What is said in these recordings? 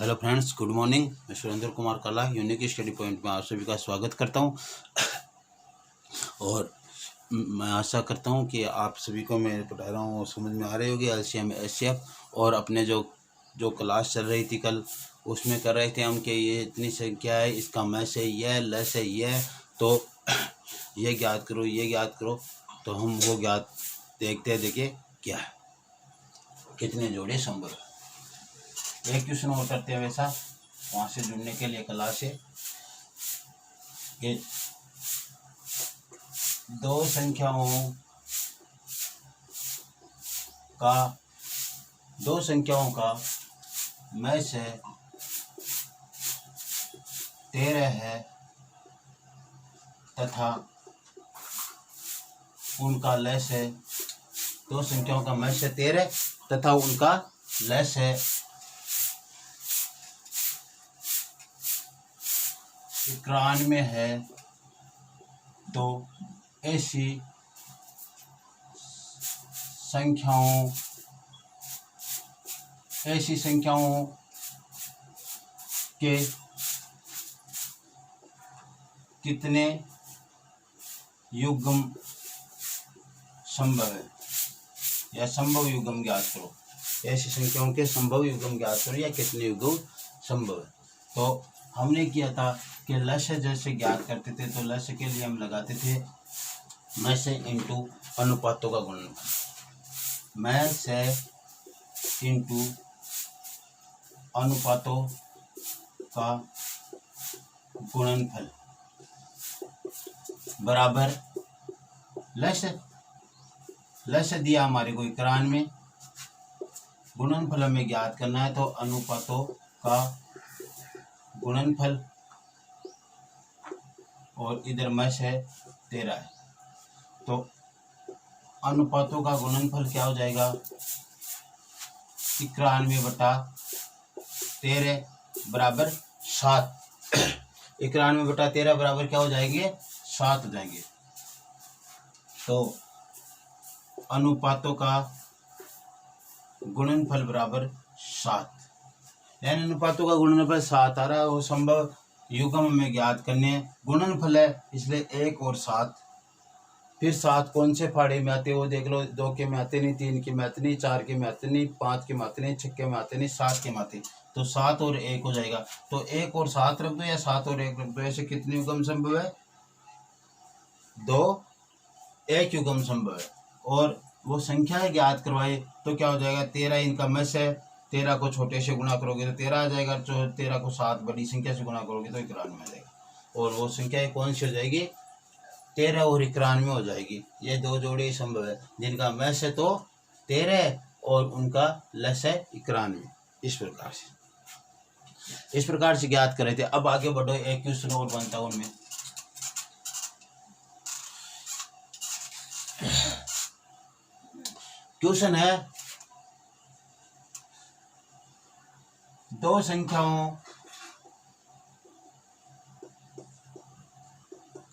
Hello friends, good morning. मैं सुरेंद्र कुमार कला unique study point में आप सभी का स्वागत करता हूं और मैं आशा करता हूं कि आप सभी को मैं पढ़ा रहा हूं और समझ में आ रही होगी एलसीएम एचसीएफ। और अपने जो जो क्लास चल रही थी कल, उसमें कर रहे थे हम कि ये इतनी संख्या है, इसका मैस है यह, लेस है यह, तो ये ज्ञात करो, ये ज्ञात करो। तो हम वो ज्ञात देखते हैं, देखिए क्या है, कितने जोड़े संभव है। एक क्वेश्चन और करते हैं वैसा, वहाँ से जुड़ने के लिए क्लास है कि दो संख्याओं का मैस है 13 है तथा उनका लेस है। दो संख्याओं का मैस है 13 तथा उनका लेस है 91 है। तो ऐसी संख्याओं के कितने युग्म संभव है, या संभव युग्म ज्ञात करो। ऐसी संख्याओं के संभव युग्म ज्ञात करो या कितने युग्म संभव है। तो हमने किया था कि लक्ष्य जैसे ज्ञात करते थे, तो लक्ष्य के लिए हम लगाते थे मैस इंटू अनुपातों का गुणनफल। मैस इंटू अनुपातों का गुणनफल बराबर लक्ष्य दिया हमारे को 91, गुणनफल हमें ज्ञात करना है, तो अनुपातों का गुणनफल और इधर मैस है 13 है। तो अनुपातों का गुणनफल क्या हो जाएगा, 91/13 बराबर 7। 91/13 बराबर क्या हो जाएंगे, 7 हो जाएंगे। तो अनुपातों का गुणनफल बराबर 7, यानी अनुपातों का गुणनफल 7 आ रहा है। वो संभव युग्म में ज्ञात करने हैं, गुणनफल है इसलिए 1 और 7। फिर 7 कौन से फाड़े में आते हैं वो देख लो। 2 के में आते नहीं, 3 के में आते नहीं, 4 के में आते नहीं, 5 के में आते नहीं, 6 के में आते नहीं, 7 के में आते। तो 7 और 1 हो जाएगा। तो 1 और 7 रख दो या 7 और 1 रख दो। ऐसे कितने युग्म संभव है, 2 1 युग्म संभव है। और वो संख्या ज्ञात करवाए तो क्या हो जाएगा, 13 इनका मैस है, 13 को छोटे से गुणा करोगे तो 13 आ जाएगा। जो 13 को 7 बड़ी संख्या से गुणा करोगे तो 91 आ जाएगा। और वो संख्या कौन सी हो जाएगी, 13 और 91 हो जाएगी। ये दो जोड़े संभव है जिनका मैस है तो 13 और उनका लेस है 91। इस प्रकार से ज्ञात कर रहे थे। अब आगे बढ़ो, एक क्वेश्चन और बनता है उनमें। क्वेश्चन है, दो संख्याओं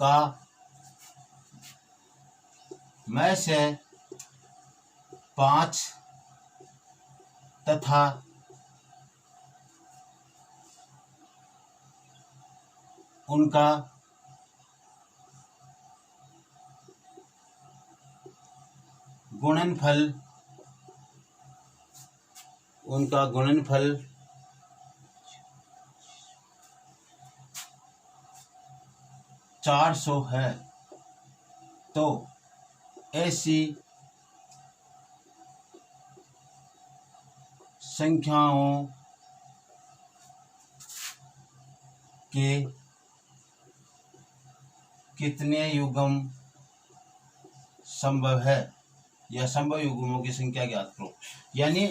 का मैस है 5 तथा उनका गुणनफल 400 है। तो ऐसी संख्याओं के कितने युग्म संभव है, या संभव युग्मों की संख्या ज्ञात करो। यानी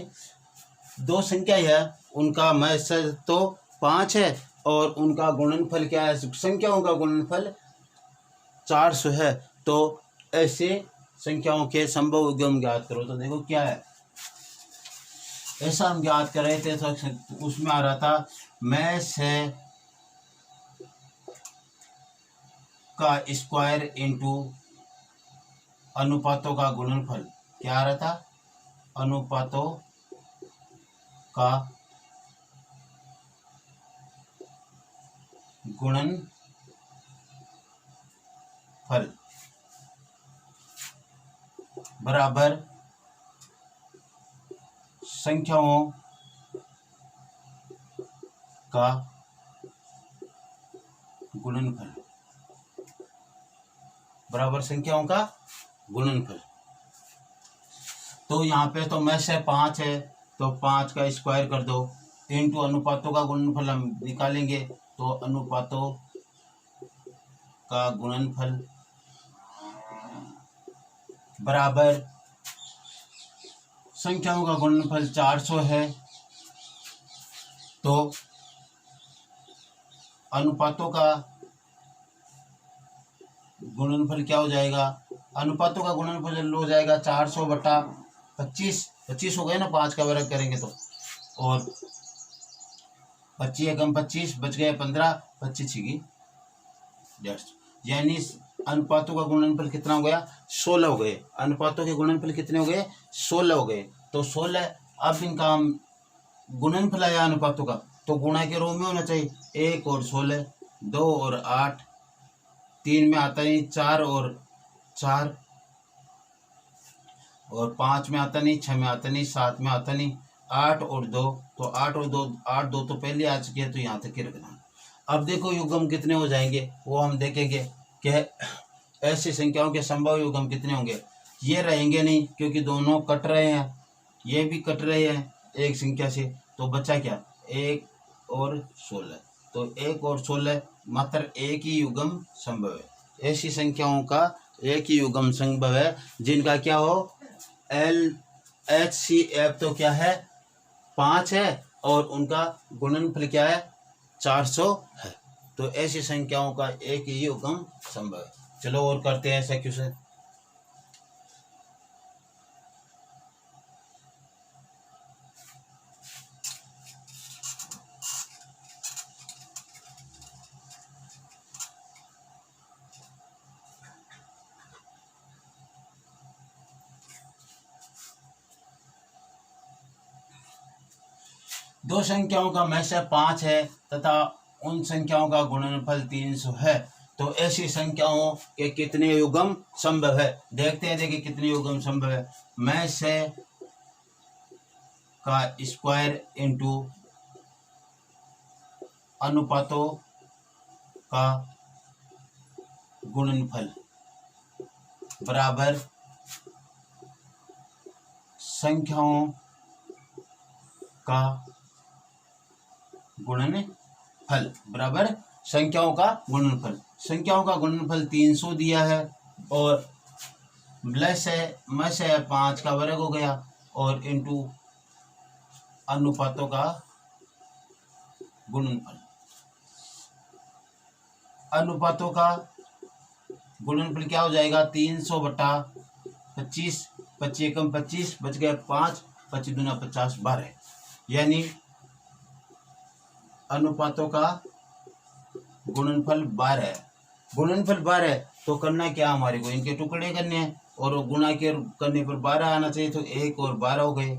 दो संख्या है, उनका मैस तो 5 है और उनका गुणनफल क्या है, संख्याओं का गुणनफल 400 है। तो ऐसे संख्याओं के संभव युग्म ज्ञात करो। तो देखो क्या है, ऐसा हम ज्ञात कर रहे थे तो उसमें आ रहा था मैस है का स्क्वायर इंटू अनुपातों का गुणनफल। क्या आ रहा था, अनुपातों का गुणनफल बराबर संख्याओं का गुणनफल बराबर संख्याओं का गुणनफल। तो यहाँ पे तो में से 5 है तो 5 का स्क्वायर कर दो इनटू अनुपातों का गुणनफल हम निकालेंगे तो अनुपातों का गुणनफल बराबर संख्याओं का गुणनफल 400 है तो अनुपातों का गुणनफल क्या हो जाएगा, अनुपातों का गुणनफल हो जाएगा 400 बटा 25, 25 हो गए ना, 5 का वर्ग करेंगे तो, और 25 एकम 25 बच गए 15, 25 छिगी यानी अनुपातों का गुणनफल कितना हो गया, 16 हो गए। अनुपातों के गुणनफल कितने हो गए, 16 हो गए। तो 16 अब इनका हम गुणनफल आया अनुपातों का तो गुणा के रूप में होना चाहिए, 1 और 16, 2 और 8, 3 में आता नहीं 4 और 4, और 5 में आता नहीं, 6 में आता नहीं, 7 में आता नहीं, 8 और 2, तो 8 और 2, 8 2 तो पहले आ चुके हैं तो यहाँ तक ही रखना। अब देखो युग्म कितने हो जाएंगे वो हम देखेंगे कि ऐसी संख्याओं के संभव युग्म कितने होंगे। ये रहेंगे नहीं क्योंकि दोनों कट रहे हैं, ये भी कट रहे हैं एक संख्या से, तो बचा क्या 1 और 16, तो 1 और 16 मात्र एक ही युग्म संभव है। ऐसी संख्याओं का एक ही युग्म संभव है जिनका क्या हो LHCF तो क्या है 5 है और उनका गुणनफल क्या है 400 है। तो ऐसी संख्याओं का एक ही युग्म संभव है। चलो और करते हैं ऐसा क्वेश्चन। दो संख्याओं का में से 5 है तथा उन संख्याओं का गुणनफल 300 है, तो ऐसी संख्याओं के कितने युग्म संभव है। देखते हैं, देखिए कितने युग्म संभव है। में से का स्क्वायर इंटू अनुपातों का गुणनफल बराबर संख्याओं का गुणनफल बराबर संख्याओं का गुणनफल। संख्याओं का गुणनफल 300 दिया है और प्लस है में से 5 का वर्ग हो गया और इंटू अनुपातों का गुणनफल। अनुपातों का गुणनफल क्या हो जाएगा 300 बटा 25, 25 एकम 25 बच गए 5, 25 दूना 50 12, यानी अनुपातों का गुणनफल 12 है। गुणनफल 12 है तो करना क्या हमारे को, इनके टुकड़े करने हैं और गुणा के करने पर 12 आना चाहिए, तो 1 और 12 हो गए,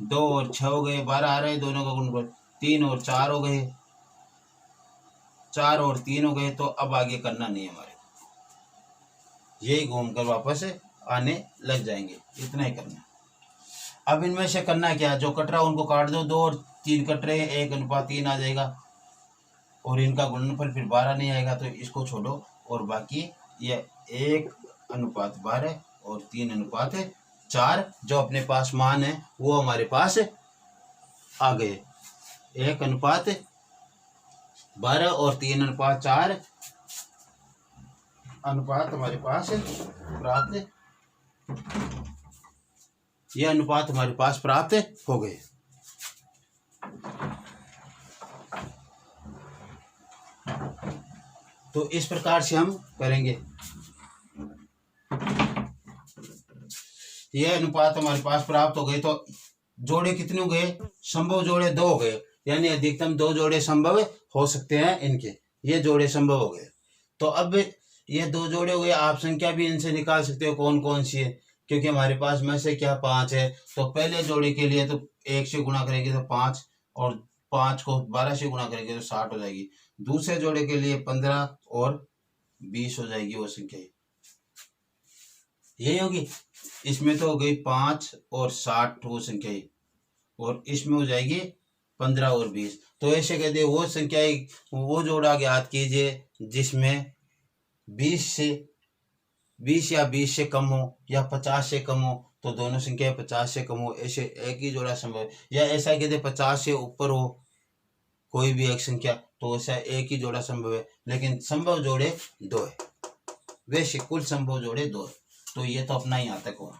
2 और 6 हो गए, 12 आ रहे दोनों का गुणनफल, 3 और 4 हो गए, 4 और 3 हो गए। तो अब आगे करना नहीं हमारे को, यही घूमकर वापस आने लग जाएंगे, इतना ही करना। अब इनमें से करना क्या, जो कट रहा उनको काट दो, 2 और 3 कट रहे हैं 1 अनुपात 3 आ जाएगा और इनका गुणनफल फिर 12 नहीं आएगा, तो इसको छोड़ो और बाकी ये 1 अनुपात 12 और 3 अनुपात 4 जो अपने पास मान है वो हमारे पास आ गए। 1 अनुपात 12 और 3 अनुपात 4 अनुपात हमारे पास प्राप्त, ये अनुपात हमारे पास प्राप्त हो गए। तो इस प्रकार से हम करेंगे। यह अनुपात हमारे पास प्राप्त हो गए। तो जोड़े कितने हो गए, संभव जोड़े 2 हो गए, यानी अधिकतम 2 जोड़े संभव हो सकते हैं इनके, ये जोड़े संभव हो गए। तो अब ये 2 जोड़े हो गए, आप संख्या भी इनसे निकाल सकते हो कौन कौन सी है, क्योंकि हमारे पास में से क्या 5 है, तो पहले जोड़े के लिए तो 1 से गुणा करेंगे तो 5 और 5 को 12 से गुना करेंगे तो 60 हो जाएगी। दूसरे जोड़े के लिए 15 और 20 हो जाएगी वो संख्या, यही होगी। इसमें तो हो गई 5 और 60 वो संख्या, और इसमें हो जाएगी 15 और 20। तो ऐसे कहते हैं वो संख्या, वो जोड़ा ज्ञात कीजिए जिसमें 20 या 20 से कम हो या 50 से कम हो, तो दोनों संख्या 50 से कम हो, ऐसे एक ही जोड़ा संभव है। या ऐसा कहते 50 से ऊपर हो कोई भी एक संख्या, तो ऐसा एक ही जोड़ा संभव है, लेकिन संभव जोड़े 2 है। वैसे कुल संभव जोड़े 2 है। तो ये तो अपना ही यहाँ तक हुआ।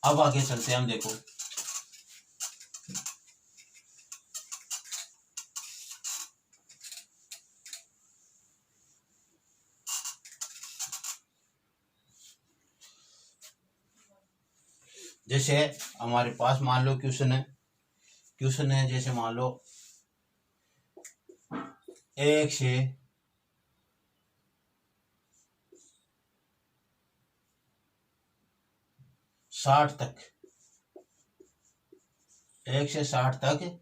अब आगे चलते हैं हम। देखो जैसे हमारे पास मान लो क्वेश्चन है जैसे मान लो 1 से 60 तक, 1 से 60 तक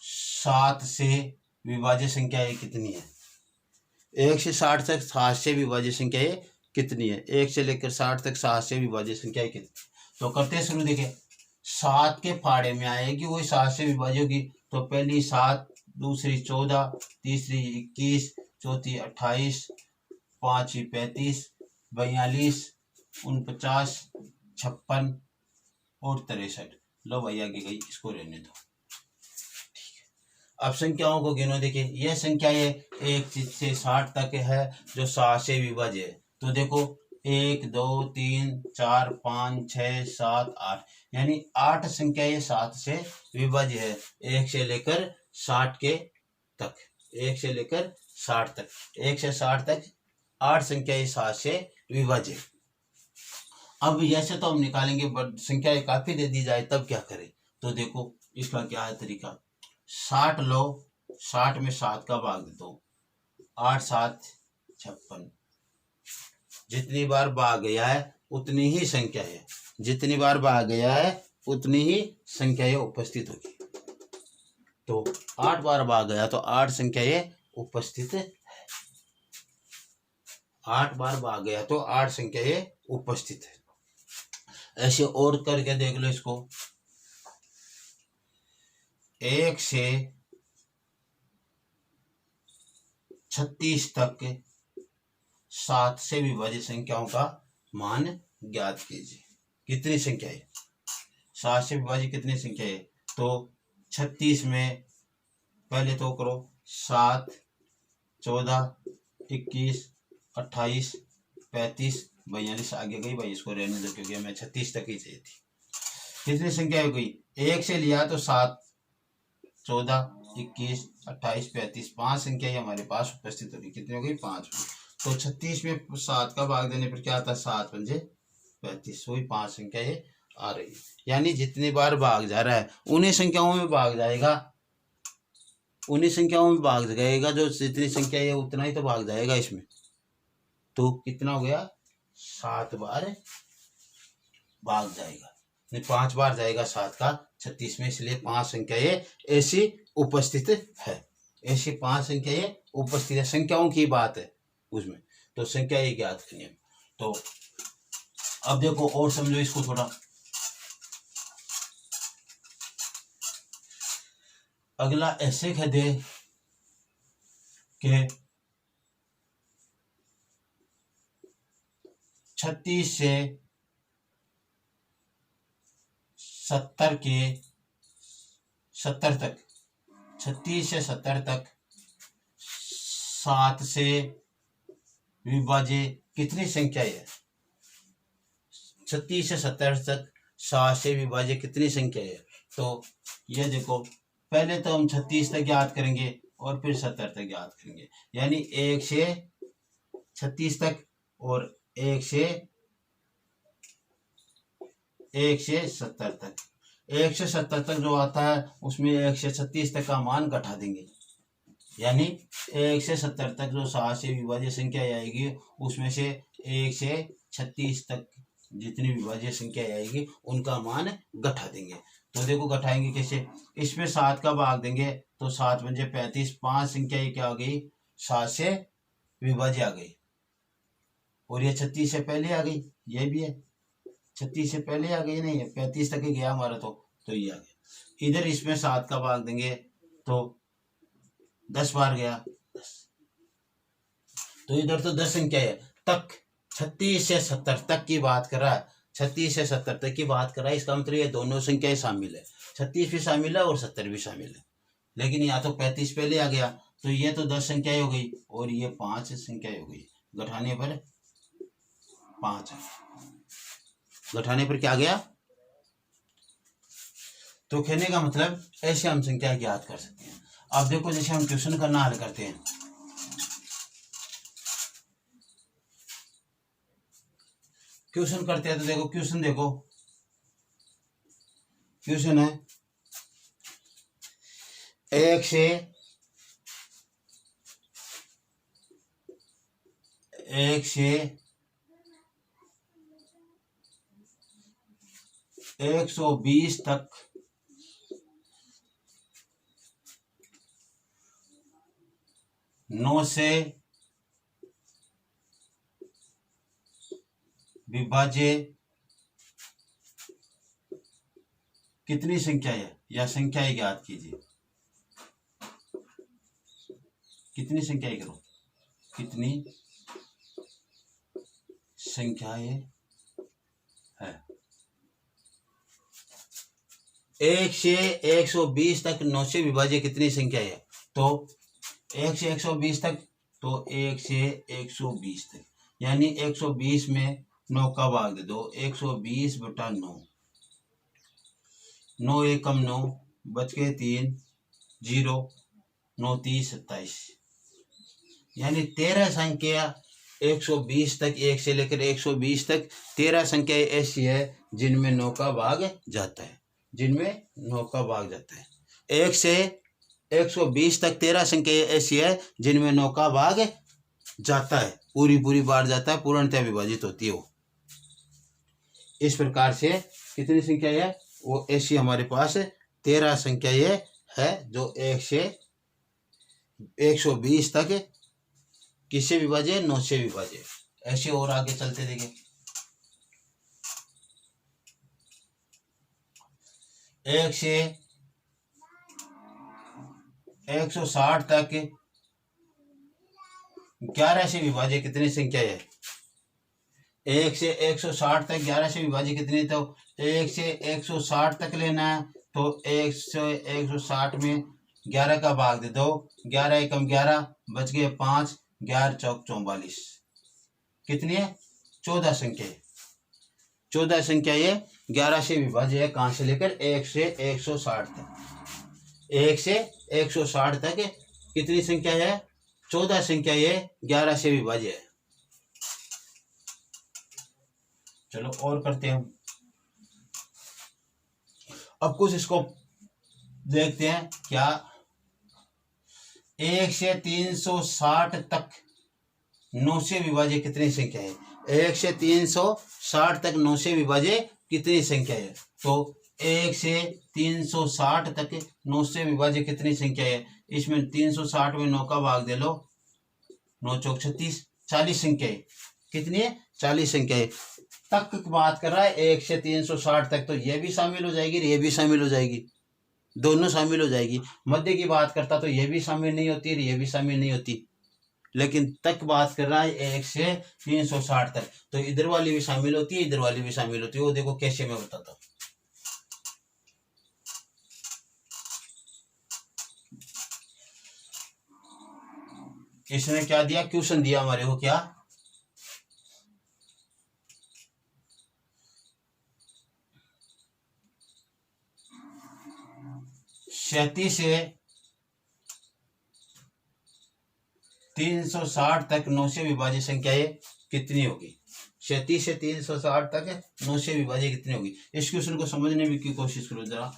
7 से विभाज्य संख्या ये कितनी है? 1 से 60 तक 7 से विभाज्य संख्या ये कितनी है? 1 से लेकर 60 तक 7 से विभाज्य संख्या है कितनी? तो करते हैं शुरू। देखिए 7 के फाड़े में आएगी वही 7 से विभाज्य होगी। तो पहली 7, दूसरी 14, तीसरी 21, चौथी 28, पांचवी 35, 42, 49, 56 और 63। लो भाई आगे गई, इसको रहने दो। अब संख्याओं को गिनो। देखिए यह संख्या ये 1 से 60 तक है जो 7 से विभाज्य है। तो देखो 1, 2, 3, 4, 5, 6, 7, 8, यानी 8 संख्या ये 7 से विभाज्य है। 1 से लेकर 60 के तक, 1 से लेकर 60 तक, 1 से 60 तक 8 संख्या ये 7 से विभाज्य है। अब ऐसे तो हम निकालेंगे, बट संख्या काफी दे दी जाए तब क्या करें? तो देखो इसका क्या है तरीका। 60 लो, 60 में 7 का भाग दे दो, 8 7 56। जितनी बार भाग गया है उतनी ही संख्या है, जितनी बार भाग गया है उतनी ही संख्या ये उपस्थित होगी। तो 8 बार भाग गया तो 8 संख्या ये उपस्थित है। 8 बार भाग गया तो 8 संख्या ये उपस्थित है। ऐसे और करके देख लो इसको। 1 से 36 तक 7 से विभाजित संख्याओं का मान ज्ञात कीजिए। कितनी संख्या है? 7 से विभाजित कितनी संख्या है? तो 36 में पहले तो करो 7, 14, 21, 28, 35, 42 आगे गई भाई, इसको रहने दो क्योंकि हमें 36 तक ही चाहिए थी। कितनी संख्या हो गई? 1 से लिया तो 7, 14, 21, 28, 35, 5 संख्या ही हमारे पास उपस्थित होगी। कितनी हो गई? 5 होगी। तो 36 में 7 का भाग देने पर क्या आता है? 7 पंजे 35, वही 5 संख्या ये आ रही है। यानी जितनी बार भाग जा रहा है उन्हीं संख्याओं में भाग जाएगा, उन्हीं संख्याओं में भाग जाएगा। जो जितनी संख्या है उतना ही तो भाग जाएगा इसमें। तो कितना हो गया? 7 बार भाग जाएगा, 5 बार जाएगा 7 का 36 में, इसलिए 5 संख्या ये ऐसी उपस्थित है। ऐसी 5 संख्या ये उपस्थित है। संख्याओं की बात है उसमें, तो संख्या ये ज्ञात करनी है। तो अब देखो और समझो इसको थोड़ा। अगला ऐसे कह दे कि 36 से 70 के 70 तक, 36 से 70 तक 7 से विभाज्य कितनी संख्या है? 36 से 70 तक 7 से विभाज्य कितनी संख्या है? तो ये देखो पहले तो हम 36 तक याद करेंगे और फिर 70 तक याद करेंगे। यानी 1 से 36 तक और 1 से 70 तक। 1 से 70 तक जो आता है उसमें 1 से 36 तक का मान घटा देंगे। यानी 1 से 70 तक जो 7 से विभाज्य संख्या आएगी उसमें से 1 से 36 तक जितनी विभाज्य संख्या आएगी उनका मान घटा देंगे। तो देखो घटाएंगे कैसे, इसमें 7 का भाग देंगे तो 7 पंजे 35, 5 संख्या ये क्या आ गई, 7 से विभाज्य आ गई। और ये 36 से पहले आ गई, ये भी है 36 से पहले आ गई, नहीं है 35 तक ही गया हमारा, तो ये आ गया। इधर इसमें 7 का भाग देंगे तो 10 बार गया 10, तो इधर तो 10 संख्या है तक, 36 से 70 तक की बात कर रहा है, 36 से 70 तक की बात कर रहा है। इसका मतलब ये दोनों संख्याएं शामिल है, 36 भी शामिल है और 70 भी शामिल है। लेकिन यहाँ तो 35 पहले आ गया, तो ये तो 10 संख्याएं हो गई और ये 5 संख्याएं हो गई। घटाने पर 5 है, घटाने पर क्या आ गया। तो कहने का मतलब ऐसे हम संख्या ज्ञात कर सकते हैं। अब देखो जैसे हम क्वेश्चन करना हल करते हैं, क्वेश्चन करते हैं तो देखो क्वेश्चन देखो, क्वेश्चन है 1 से 120 तक 9 से विभाज्य कितनी संख्या है, या संख्याएं ज्ञात कीजिए। कितनी संख्याएं करो, कितनी संख्याएं है। 1 से 120 तक 9 से विभाज्य कितनी संख्या है, तो 1 से 120 तक, तो 1 से 120 तक, यानी 120 में 9 का भाग दे दो, 120 बटा 9, 9 एकम 9, बच के 3, 0, 9 30 27, यानी 13 संख्या 120 तक, 1 से लेकर 120 तक 13 संख्या ऐसी है जिनमें 9 का भाग जाता है, जिनमें 9 का भाग जाता है। 1 से 120 तक 13 संख्या ऐसी है जिनमें 9 का भाग जाता है, पूरी बार जाता है, पूर्णतः विभाजित होती है वो। इस प्रकार से कितनी संख्या है, वो ऐसी हमारे पास 13 संख्या है जो 1 से 120 तक किससे विभाज्य, 9 से विभाज्य। ऐसे और आगे चलते देखें, 1 से 160 तक 11 से विभाज्य कितनी संख्या है, 1 से 160 तक 11 से विभाज्य कितनी, तो 1 से 160 तक लेना है, तो 1 से 160 में 11 का भाग दे दो, 11 एकम 11, बच गए 5, 11 चौक 44, कितनी है 14 संख्या है। 14 संख्या ये 11 से विभाज्य है, कहाँ से लेकर 1 से 160 तक, 1 से 160 तक कितनी संख्या है, 14 संख्या ये 11 से विभाज्य है। चलो और करते हैं, अब कुछ इसको देखते हैं क्या। 1 से 360 तक 9 से विभाज्य कितनी संख्या है, 1 से 360 तक 9 से विभाज्य कितनी संख्या है, तो 1 से 360 तक 9 से विभाज्य कितनी संख्या है, इसमें 360 में 9 का भाग दे लो, 9 चौक 36, 40 संख्या है, कितनी है 40 संख्या है। तक बात कर रहा है 1 से 360 तक, तो ये भी शामिल हो जाएगी, ये भी शामिल हो जाएगी, दोनों शामिल हो जाएगी। मध्य की बात करता तो ये भी शामिल नहीं होती, ये भी शामिल नहीं होती, लेकिन तक बात कर रहा है 1 से 360 तक, तो इधर वाली भी शामिल होती है, इधर वाली भी शामिल होती है। वो देखो कैसे मैं बताता हूँ। इसने क्या दिया, क्वेश्चन दिया हमारे को, क्या 37 से 360 तक 9 से विभाज्य संख्याएं कितनी होगी, 37 से 360 तक 9 से विभाज्य कितनी होगी। इस क्वेश्चन को समझने की कोशिश करो जरा।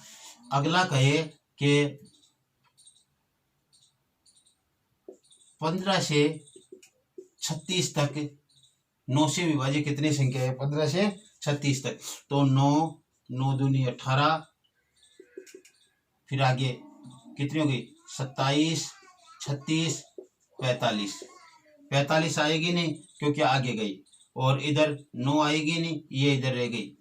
अगला कहे कि 15 से 36 तक 9 से विभाज्य कितनी संख्या है, 15 से 36 तक। तो 9 9 दूनी 18, फिर आगे कितनी होगी 27, 36, 45। 45 आएगी नहीं क्योंकि आगे गई, और इधर 9 आएगी नहीं, ये इधर रह गई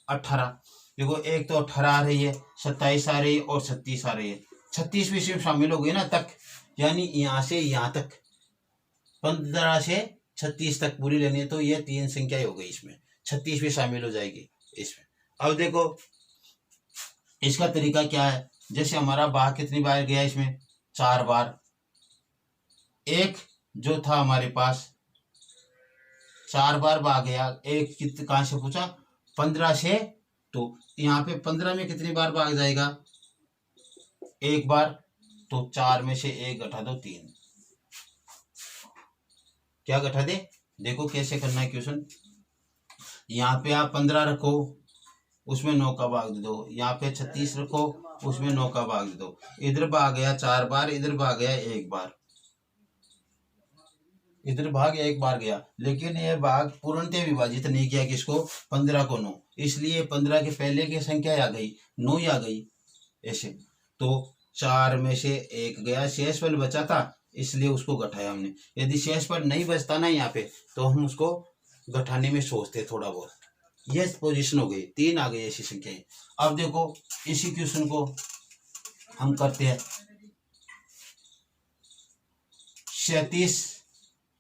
18। देखो एक तो 18 आ रही है, 27 आ रही है और 36 आ रही है। 36 भी इसमें शामिल हो गई ना तक, यानी यहाँ से यहाँ तक 15 से 36 तक पूरी लेनी है, तो ये 3 संख्या हो गई, इसमें 36 भी शामिल हो जाएगी इसमें। अब देखो इसका तरीका क्या है, जैसे हमारा भाग कितनी बार गया इसमें 4 बार। एक जो था हमारे पास 4 बार भाग गया, एक कहाँ से पूछा 15 से, तो यहाँ पे 15 में कितनी बार भाग जाएगा, एक बार, तो 4 में से 1 घटा दो 3। क्या घटा दे, देखो कैसे करना है क्वेश्चन। यहाँ पे आप 15 रखो, उसमें 9 का भाग दे दो, यहाँ पे 36 रखो, उसमें 9 का भाग दे दो। इधर भाग गया 4 बार, इधर भाग गया 1 बार, इधर भाग 1 बार गया, लेकिन यह भाग पूर्णतः विभाजित नहीं किया किसको, 15 को 9, इसलिए 15 के पहले की संख्या आ गई 9 ही आ गई ऐसे। तो 4 में से 1 गया, शेष फल बचा था इसलिए उसको घटाया हमने। यदि शेष फल नहीं बचता ना यहाँ पे, तो हम उसको घटाने में सोचते थोड़ा बहुत। ये पोजीशन हो गई, 3 आ गई ऐसी संख्याएं। अब देखो इसी क्वेश्चन को हम करते हैं। 37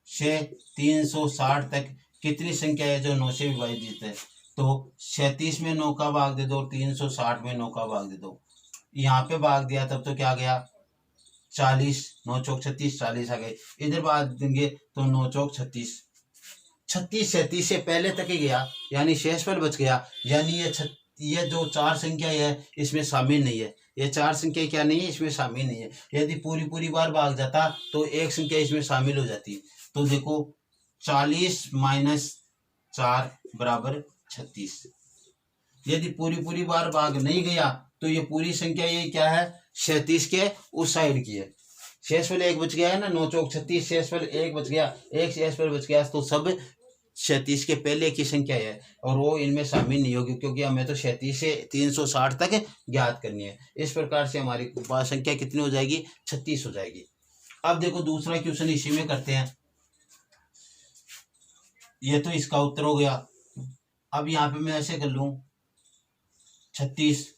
से 360 तक कितनी संख्या है जो 9 से विभाजित है, तो 37 में 9 का भाग दे दो, 360 में 9 का भाग दे दो। यहाँ पे भाग दिया तब तो क्या गया 40, 9 चौक 36, 40 आ गए। इधर भाग देंगे तो 9 चौक 36, 36 37 से पहले तक ही गया, यानी शेषफल बच गया, यानी ये जो 4 संख्या है इसमें शामिल नहीं है। ये 4 संख्या क्या नहीं है, इसमें शामिल नहीं है। यदि पूरी बार भाग जाता तो एक संख्या इसमें शामिल हो जाती। तो देखो 40 माइनस 4 बराबर 36। यदि पूरी बार भाग नहीं गया तो ये पूरी संख्या ये क्या है 37 के उस साइड की है। शेषफल 1 बच गया है ना, 9 चौक 36, शेषफल 1 बच गया, एक शेषफल बच गया, तो सब 37 के पहले की संख्या है और वो इनमें शामिल नहीं होगी, क्योंकि हमें तो 37 से 360 तक ज्ञात करनी है। इस प्रकार से हमारी संख्या कितनी हो जाएगी 36 हो जाएगी। अब देखो दूसरा क्वेश्चन इसी में करते हैं। ये तो इसका उत्तर हो गया। अब यहाँ पे मैं ऐसे कर लूं 36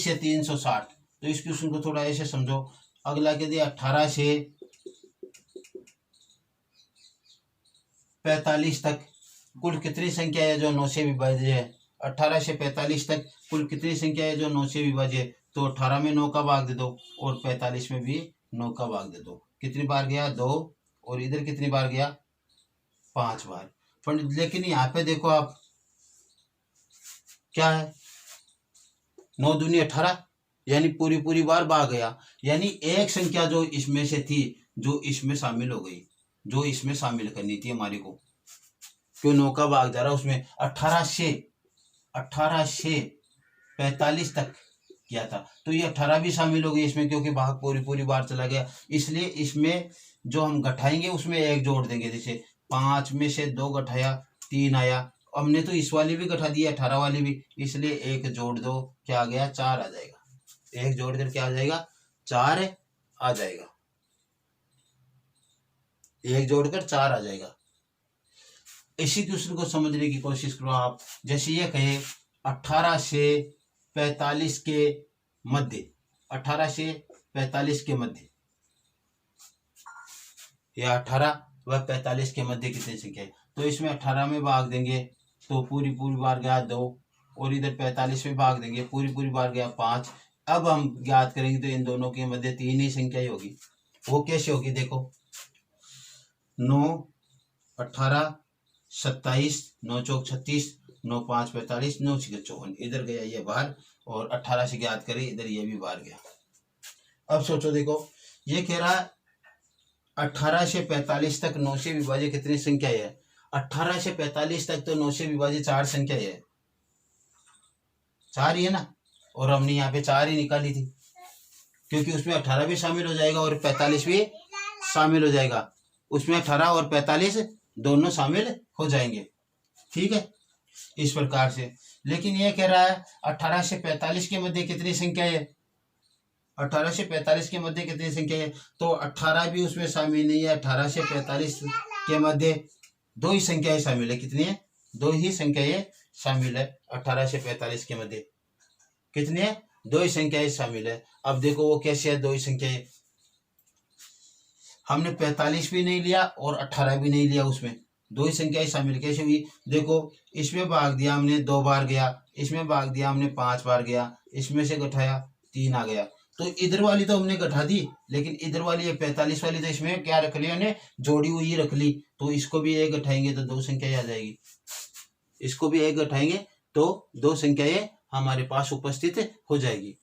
से 360, तो इस क्वेश्चन को थोड़ा ऐसे समझो। अगला कह दिया 18 से 45 तक कुल कितनी संख्या है जो 9 से विभाज्य है। 18 से 45 तक कुल कितनी संख्या है जो 9 से विभाज्य है, तो 18 में 9 का भाग दे दो और 45 में भी 9 का भाग दे दो। कितनी बार गया 2, और इधर कितनी बार गया 5 बार। पर लेकिन यहाँ पे देखो आप क्या है 9 दूनी 18, यानी पूरी बार भाग गया, यानी एक संख्या जो इसमें से थी जो इसमें शामिल हो गई, जो इसमें शामिल करनी थी हमारी को, क्यों 9 का भाग जा रहा उसमें 18 से 45 तक किया था, तो ये 18 भी शामिल हो गई इसमें, क्योंकि भाग पूरी बार चला गया। इसलिए इसमें जो हम घटाएंगे उसमें 1 जोड़ देंगे। जैसे 5 में से 2 घटाया 3 आया, हमने तो इस वाली भी घटा दी 18 वाली भी, इसलिए 1 जोड़ दो, क्या आ गया 4 आ जाएगा। 1 जोड़ कर क्या आ जाएगा 4 आ जाएगा, 1 जोड़कर 4 आ जाएगा। इसी क्वेश्चन को समझने की कोशिश करो आप। जैसे ये कहे 18 से 45 के मध्य, 18 से 45 के मध्य, या 18 व 45 के मध्य कितनी संख्या है, तो इसमें 18 में भाग देंगे तो पूरी बार गया 2, और इधर 45 में भाग देंगे पूरी बार गया 5। अब हम ज्ञात करेंगे तो इन दोनों के मध्य 3 ही संख्या ही होगी। वो कैसे होगी देखो 9 18 27, 9 चौक 36, 9 5 45, 9 6 54, इधर गया ये बाहर, और 18 से ज्ञात करें इधर ये भी बाहर गया। अब सोचो देखो ये कह रहा है 18 से 45 तक 9 से विभाजित कितनी संख्या है। 18 से 45 तक तो 9 से विभाजित 4 संख्या है, 4 ही है ना, और हमने यहाँ पे 4 ही निकाली थी, क्योंकि उसमें 18 भी शामिल हो जाएगा और 45 भी शामिल हो जाएगा। उसमें 18 और 45 दोनों शामिल हो जाएंगे, ठीक है। इस प्रकार से। लेकिन ये कह रहा है 18 से 45 के मध्य कितनी संख्या है, 18 से 45 के मध्य कितनी संख्या है, तो 18 भी उसमें शामिल नहीं है। 18 से 45 के मध्य दो ही संख्याएं शामिल है। कितनी है, दो ही संख्याएं शामिल है। 18 से 45 के मध्य कितनी है, दो ही संख्याएं शामिल है। अब देखो वो कैसे है, दो ही संख्याएं, हमने 45 भी नहीं लिया और 18 भी नहीं लिया, उसमें दो ही संख्याएं शामिल कैसे हुई। देखो इसमें भाग दिया हमने 2 बार गया, इसमें भाग दिया हमने 5 बार गया, इसमें से घटाया 3 आ गया। तो इधर वाली तो हमने घटा दी, लेकिन इधर वाली 45 वाली तो इसमें क्या रख ली हमने, जोड़ी हुई रख ली। तो इसको भी एक घटाएंगे तो दो संख्याएं आ जाएगी, इसको भी एक घटाएंगे तो दो संख्याएं हमारे पास उपस्थित हो जाएगी।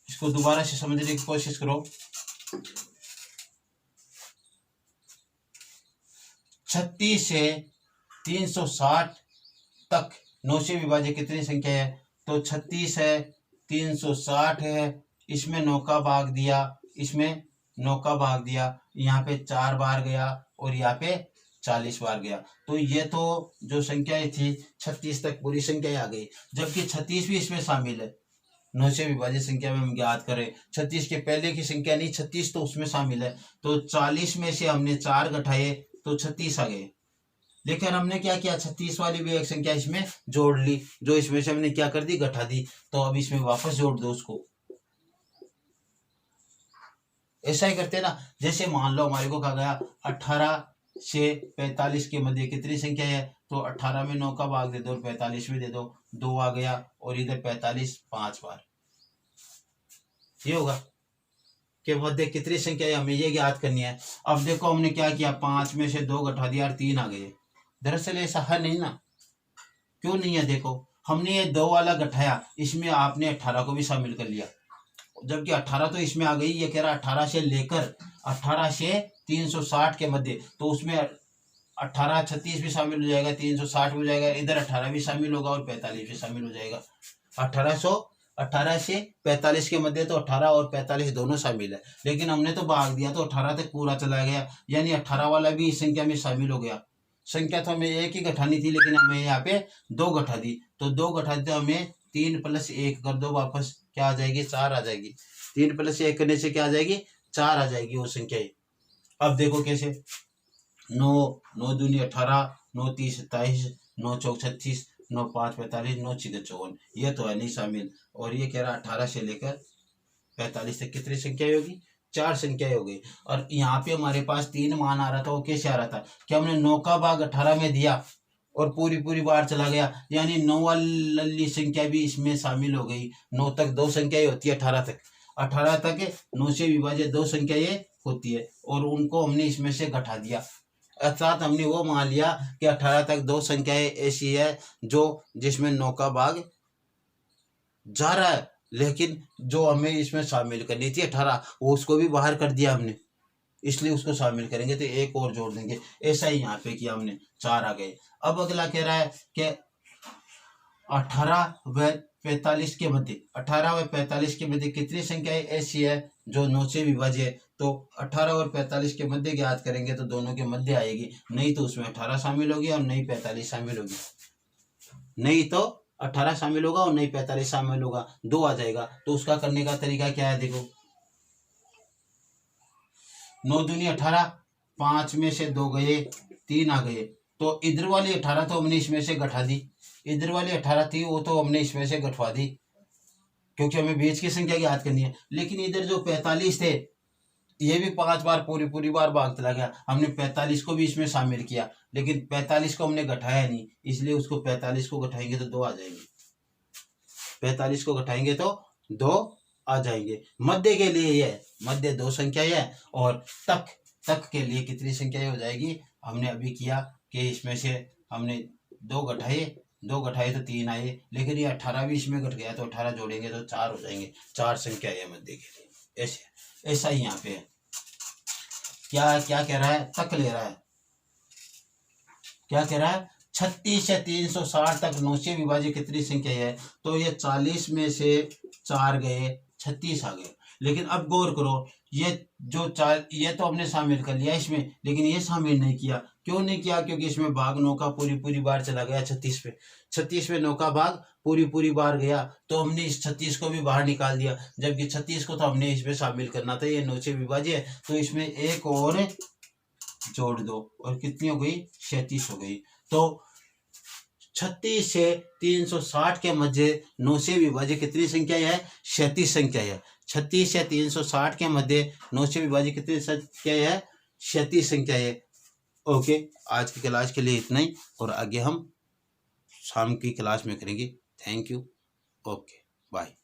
इसको दोबारा से समझने की कोशिश करो। 36 से 360 तक 9 से विभाज्य कितनी संख्या है, तो 36 है, 360 है, इसमें 9 का भाग दिया, इसमें 9 का भाग दिया, यहाँ पे 4 बार गया और यहाँ पे 40 बार गया। तो ये तो जो संख्याएं थी 36 तक पूरी संख्याएं आ गई, जबकि 36 भी इसमें शामिल है। 9 से विभाजित संख्या में हम ज्ञात करें, 36 के पहले की संख्या नहीं, 36 तो उसमें शामिल है। तो 40 में से हमने 4 घटाए तो 36 आ गए। लेकिन हमने क्या किया, 36 वाली भी एक संख्या इसमें जोड़ ली, जो इसमें से हमने क्या कर दी, घटा दी। तो अब इसमें वापस जोड़ दो उसको। ऐसा ही करते ना, जैसे मान लो हमारे को कहा गया 18 से 45 के मध्य कितनी संख्या है, तो 18 में 9 का भाग दे दो और 45 में दे दो, 2 आ गया, और इधर 45 5 बार। ये होगा के मध्य कितनी संख्या है, हमें ये ज्ञात करनी है। अब देखो हमने क्या किया, 5 में से 2 घटा दिया और 3 आ गए। दरअसल ऐसा है नहीं ना, क्यों नहीं है, देखो हमने ये 2 वाला घटाया, इसमें आपने 18 को भी शामिल कर लिया, जबकि 18 तो इसमें आ गई। ये कह रहा 18 से लेकर 18 से 360 के मध्य, तो उसमें 18 36 भी शामिल हो जाएगा, 360 भी हो जाएगा, इधर 18 भी शामिल होगा और 45 भी शामिल हो जाएगा। 18 से 45 के मध्य तो 18 और 45 दोनों शामिल है, लेकिन हमने तो भाग दिया तो 18 तक पूरा चला गया, यानी 18 वाला भी इस संख्या में शामिल हो गया। संख्या तो हमें एक ही घटानी थी, लेकिन हमें यहाँ पे 2 घटा दी, तो 2 घटा दी तो हमें 3 + 1 कर दो, वापस क्या आ जाएगी, 4 आ जाएगी। 3 + 1 करने से क्या आ जाएगी, 4 आ जाएगी वो संख्या। अब देखो कैसे, 9 9 दूनी 18, 9 3 27, 9 4 36, 9 5 45, 9 6 54, ये तो है नहीं शामिल। और ये कह रहा 18 से लेकर 45 तक कितनी संख्या होगी, 4 संख्याएं हो गई। और यहाँ पे हमारे पास 3 मान आ रहा था, वो कैसे आ रहा था कि हमने 9 का भाग 18 में दिया और पूरी बार चला गया, यानी 9 वाली संख्या भी इसमें शामिल हो गई। 9 तक 2 संख्याएं होती है, 18 तक 9 से विभाजित 2 संख्याएं होती है, और उनको हमने इसमें से घटा दिया। अर्थात हमने वो मान लिया कि 18 तक 2 संख्याएं ऐसी है जो जिसमें 9 का भाग जा रहा है, लेकिन जो हमें इसमें शामिल करनी थी 18, वो उसको भी बाहर कर दिया हमने, इसलिए उसको शामिल करेंगे तो एक और जोड़ देंगे। ऐसा ही यहाँ पे किया हमने, 4 आ गए। अब अगला कह रहा है कि 18 व 45 के मध्य, 18 व 45 के मध्य कितनी संख्याएं ऐसी है जो 9 से विभाज्य है। तो 18 और 45 के मध्य ज्ञात करेंगे तो दोनों के मध्य आएगी, नहीं तो उसमें 18 शामिल होगी और नहीं 45 शामिल होगी, नहीं तो 18 शामिल होगा और नहीं 45 शामिल होगा, 2 आ जाएगा। तो उसका करने का तरीका क्या है, देखो 9 दूनी 18, 5 में से 2 गए, 3 आ गए। तो इधर वाली 18 तो हमने इसमें से घटा दी, इधर वाली 18 थी वो तो हमने इसमें से घटवा दी, क्योंकि हमें बीच की संख्या याद करनी है। लेकिन इधर जो 45 थे, ये भी 5 बार पूरी बार भाग चला गया, हमने 45 को भी इसमें शामिल किया, लेकिन 45 को हमने घटाया नहीं, इसलिए उसको 45 को घटाएंगे तो 2 आ जाएंगे। 45 को घटाएंगे तो 2 आ जाएंगे। मध्य के लिए ये मध्य 2 संख्याएं है, और तक के लिए कितनी संख्याएं हो जाएगी, हमने अभी किया कि इसमें से हमने 2 घटाए तो 3 आए, लेकिन ये 18 भी इसमें घट गया तो 18 जोड़ेंगे तो 4 हो जाएंगे। 4 संख्या है मध्य के लिए। ऐसा ही यहाँ पे है। क्या कह रहा है, तक ले रहा है, क्या कह रहा है, 36 से 360 तक 9 से विभाजित कितनी संख्या है, तो ये 40 में से 4 गए, 36 आ गए। लेकिन अब गौर करो, ये जो चार ये तो हमने शामिल कर लिया इसमें, लेकिन ये शामिल नहीं किया। क्यों नहीं किया? क्योंकि इसमें भाग 9 का पूरी पूरी बार चला गया 36 पे। 36 में 9 का भाग पूरी पूरी बार गया, तो हमने इस 36 को भी बाहर निकाल दिया, जबकि 36 को तो हमने इसमें शामिल करना था। ये 9 से विभाज्य है, तो इसमें एक और जोड़ दो, और कितनी हो गई? 37 हो गई। तो 36 से 360 के मध्य 9 से विभाजित कितनी संख्या है? 37 संख्या है। 36 से 360 के मध्य 9 से विभाजित कितनी संख्या है? 37 संख्या है। ओके, आज की क्लास के लिए इतना ही, और आगे हम शाम की क्लास में करेंगे। Thank you. Okay, bye.